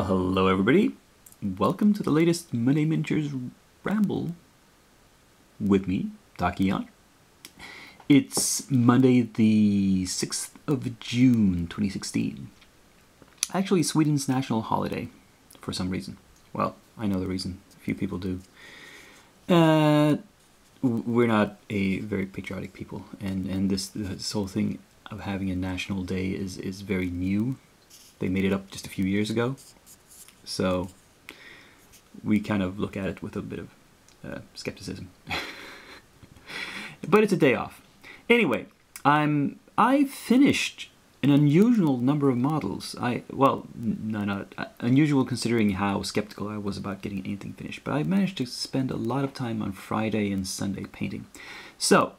Well, hello everybody. Welcome to the latest Monday Miniatures Ramble with me, Takiyan. It's Monday the 6th of June 2016. Actually, Sweden's national holiday for some reason. Well, I know the reason. A few people do. We're not a very patriotic people, and this whole thing of having a national day is very new. They made it up just a few years ago, so we kind of look at it with a bit of skepticism. But it's a day off. Anyway, I finished an unusual number of models. Not unusual considering how skeptical I was about getting anything finished. But I managed to spend a lot of time on Friday and Sunday painting. So,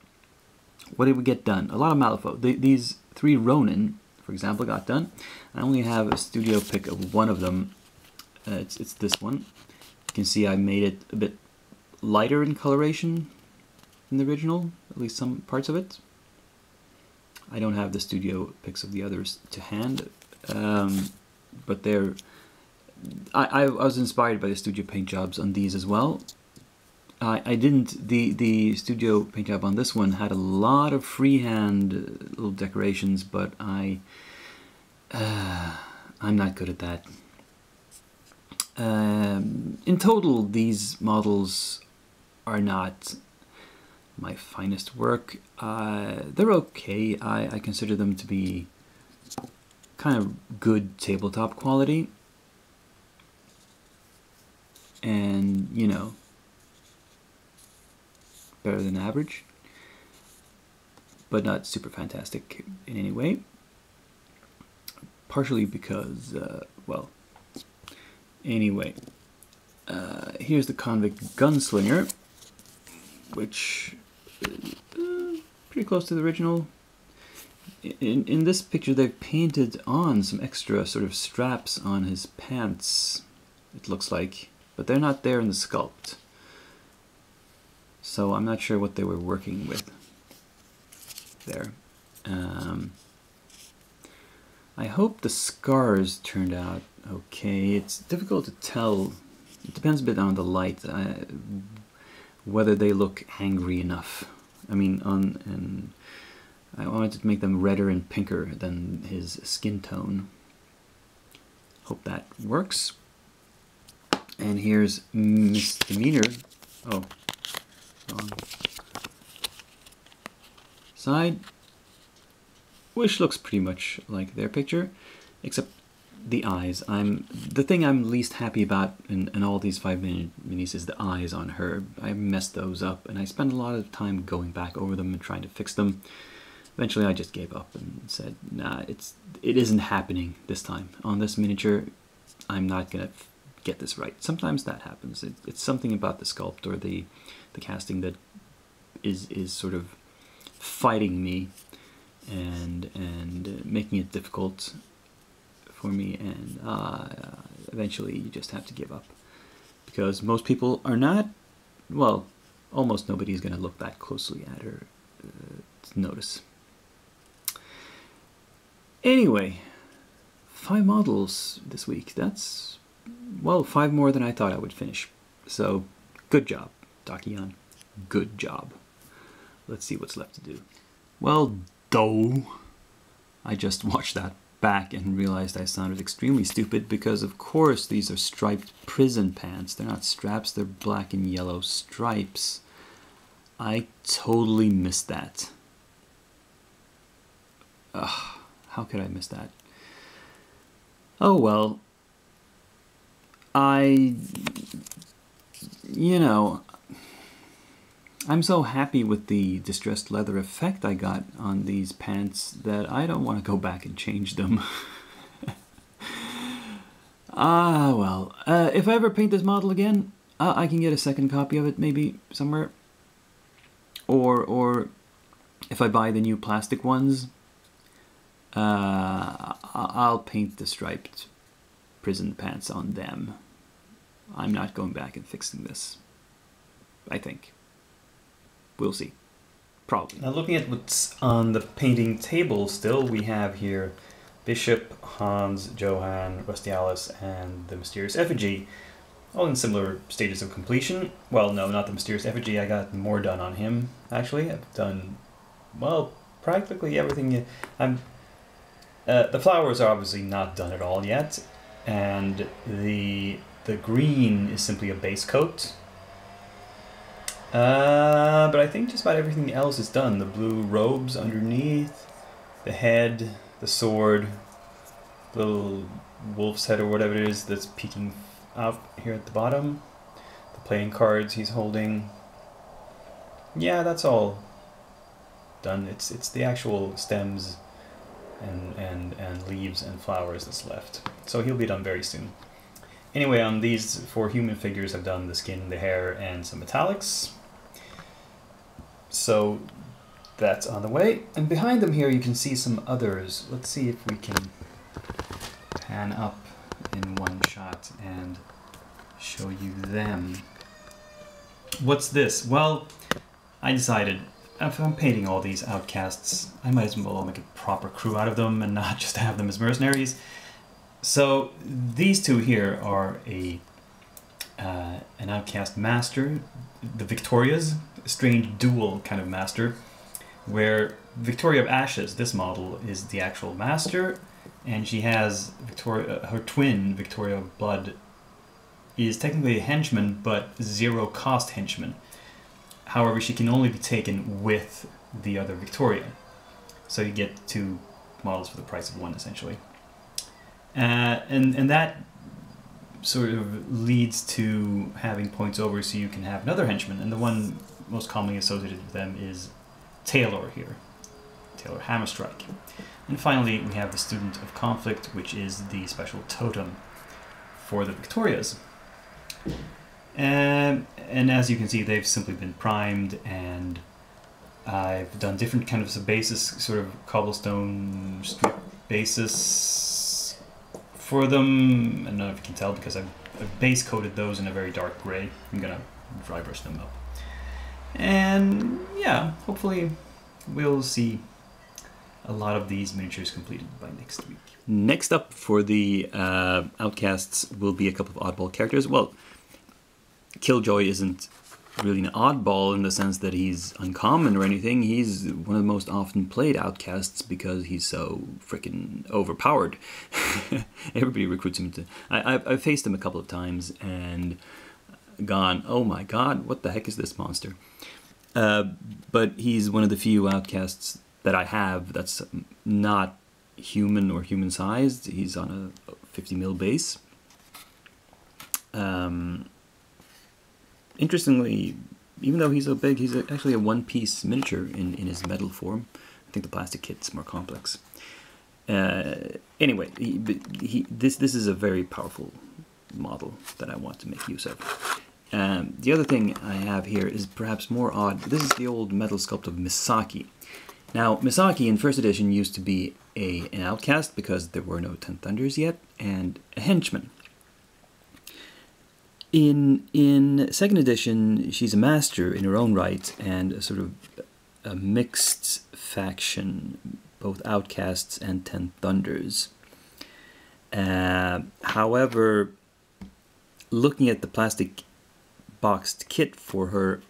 what did we get done? A lot of Malifaux. These three Ronin, for example, got done. I only have a studio pick of one of them. It's this one. You can see I made it a bit lighter in coloration than the original, at least some parts of it. I don't have the studio pics of the others to hand, but they're... I was inspired by the studio paint jobs on these as well. I didn't... The studio paint job on this one had a lot of freehand little decorations, but I'm not good at that. In total, these models are not my finest work. They're okay. I consider them to be kind of good tabletop quality. And, you know, better than average. But not super fantastic in any way. Partially because, well, anyway. Here's the Convict Gunslinger, which is pretty close to the original. In this picture, they've painted on some extra sort of straps on his pants, it looks like, but they're not there in the sculpt. So I'm not sure what they were working with there. I hope the scars turned out okay. It's difficult to tell. It depends a bit on the light, whether they look angry enough. I mean, and I wanted to make them redder and pinker than his skin tone. Hope that works. And here's Misdemeanor. Oh, wrong side. Which looks pretty much like their picture, except the eyes. The thing I'm least happy about in all these 5-minute minis is the eyes on her. I messed those up, and I spent a lot of time going back over them and trying to fix them. Eventually, I just gave up and said, nah, it isn't happening this time. On this miniature, I'm not gonna get this right. Sometimes that happens. It's something about the sculpt or the casting that is sort of fighting me and making it difficult for me, and eventually you just have to give up, because most people are not, well, almost nobody is going to look that closely at her to notice. Anyway, 5 models this week. That's, well, 5 more than I thought I would finish. So, good job, Takiyan. Good job. Let's see what's left to do. Well, I just watched that back and realized I sounded extremely stupid, because of course these are striped prison pants. They're not straps, they're black and yellow stripes. I totally missed that. Ugh, how could I miss that? Oh well. You know, I'm so happy with the distressed leather effect I got on these pants that I don't want to go back and change them. Well, if I ever paint this model again, I can get a second copy of it maybe somewhere. Or if I buy the new plastic ones, I'll paint the striped prison pants on them. I'm not going back and fixing this, I think. We'll see. Probably. Now looking at what's on the painting table still, we have here Bishop, Hans, Johann, Rustialis, and the Mysterious Effigy, all in similar stages of completion. Well, no, not the Mysterious Effigy. I got more done on him, actually. I've done, well, practically everything. The flowers are obviously not done at all yet, and the green is simply a base coat. But I think just about everything else is done. The blue robes underneath, the head, the sword, little wolf's head or whatever it is that's peeking out here at the bottom, the playing cards he's holding. Yeah, that's all done. It's the actual stems and leaves and flowers that's left. So he'll be done very soon. Anyway, on these 4 human figures, I've done the skin, the hair, and some metallics. So that's on the way. And behind them here you can see some others. Let's see if we can pan up in one shot and show you them. What's this? Well, I decided if I'm painting all these outcasts, I might as well make a proper crew out of them and not just have them as mercenaries. So these 2 here are an outcast master, the Victoria's, a strange dual kind of master, where Victoria of Ashes, this model, is the actual master, and she has her twin, Victoria of Blood, is technically a henchman, but 0 cost henchman. However, she can only be taken with the other Victoria. So you get 2 models for the price of 1, essentially. And that sort of leads to having points over so you can have another henchman. And the one most commonly associated with them is Taylor here. Taylor Hammerstrike. And finally, we have the Student of Conflict, which is the special totem for the Victorias. And as you can see, they've simply been primed, and I've done different kinds of basis, sort of cobblestone strip basis for them. I don't know if you can tell because I've base coated those in a very dark gray. I'm gonna dry brush them up. And yeah, hopefully we'll see a lot of these miniatures completed by next week. Next up for the Outcasts will be a couple of oddball characters. Well, Killjoy isn't really an oddball in the sense that he's uncommon or anything. He's one of the most often played Outcasts because he's so freaking overpowered. Everybody recruits him to... I've faced him a couple of times and gone, oh my god, what the heck is this monster? But he's one of the few Outcasts that I have that's not human or human-sized. He's on a 50 mil base. Interestingly, even though he's so big, he's actually a one-piece miniature in his metal form. I think the plastic kit's more complex. Anyway, this is a very powerful model that I want to make use of. The other thing I have here is perhaps more odd. This is the old metal sculpt of Misaki. Now, Misaki in first edition used to be an outcast because there were no 10 Thunders yet, and a henchman. In second edition, she's a master in her own right and a sort of a mixed faction, both outcasts and 10 Thunders. However, looking at the plastic boxed kit for her,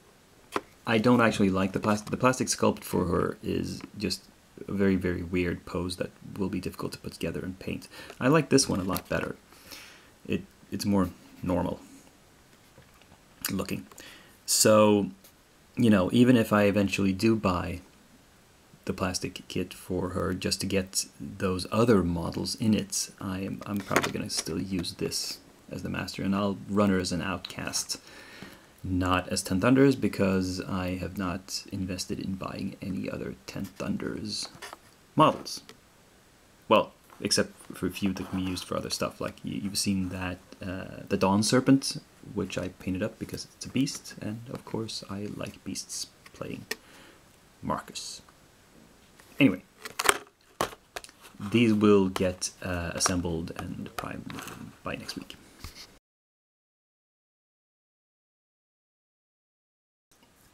I don't actually like the plastic. The plastic sculpt for her is just a very, very weird pose that will be difficult to put together and paint. I like this one a lot better. It's more normal looking. So, you know, even if I eventually do buy the plastic kit for her just to get those other models in it, I'm probably going to still use this as the master, and I'll run her as an outcast, not as 10 Thunders, because I have not invested in buying any other 10 Thunders models. Well, except for a few that can be used for other stuff, like you've seen that the Dawn Serpent, which I painted up because it's a beast, and of course I like beasts playing Marcus. Anyway, these will get assembled and primed by next week.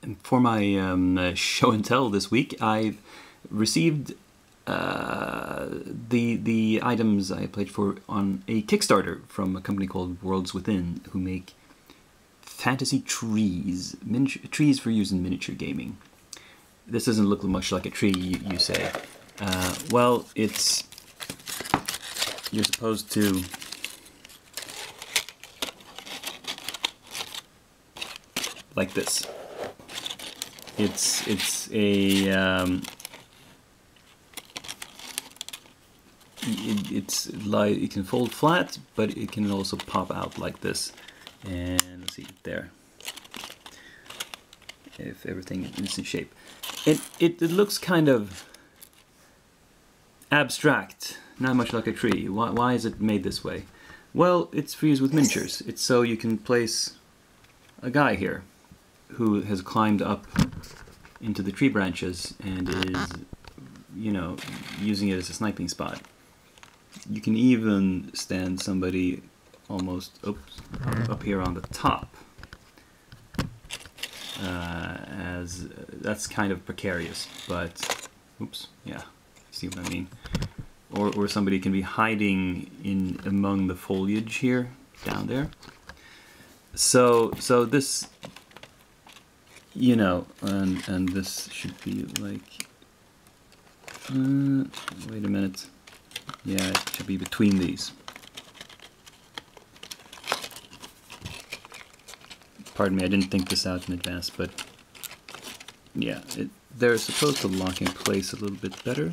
And for my show and tell this week, I've received the items I played for on a Kickstarter from a company called Worlds Within, who make fantasy trees, trees for use in miniature gaming. This doesn't look much like a tree, you say. Well, you're supposed to like this. It's a it's like it can fold flat, but it can also pop out like this. And let's see there, if everything is in shape. It looks kind of abstract, not much like a tree. Why is it made this way? Well, it's for use with miniatures. It's so you can place a guy here who has climbed up into the tree branches and is, you know, using it as a sniping spot. You can even stand somebody almost up here on the top, as that's kind of precarious, but oops, yeah, see what I mean. Or somebody can be hiding in among the foliage here, down there. So this, you know, and this should be like, wait a minute, yeah, it should be between these. Pardon me, I didn't think this out in advance, but yeah, they're supposed to lock in place a little bit better.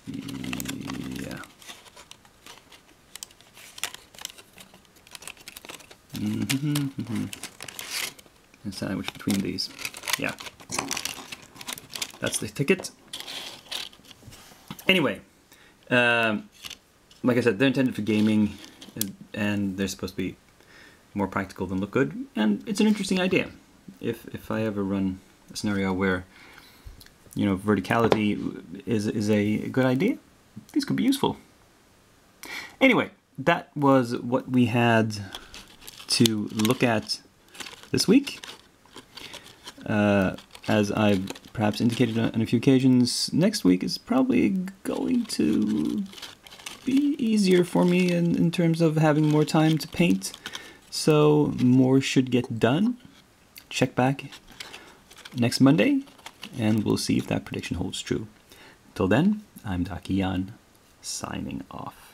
Yeah. And sandwich between these. Yeah. That's the ticket. Anyway, like I said, they're intended for gaming, and they're supposed to be more practical than look good, and it's an interesting idea. If I ever run a scenario where, you know, verticality is a good idea, these could be useful. Anyway, that was what we had to look at this week. As I've perhaps indicated on a few occasions, next week is probably going to be easier for me in terms of having more time to paint. So more should get done. Check back next Monday, and we'll see if that prediction holds true. Till then, I'm Dakiyan, signing off.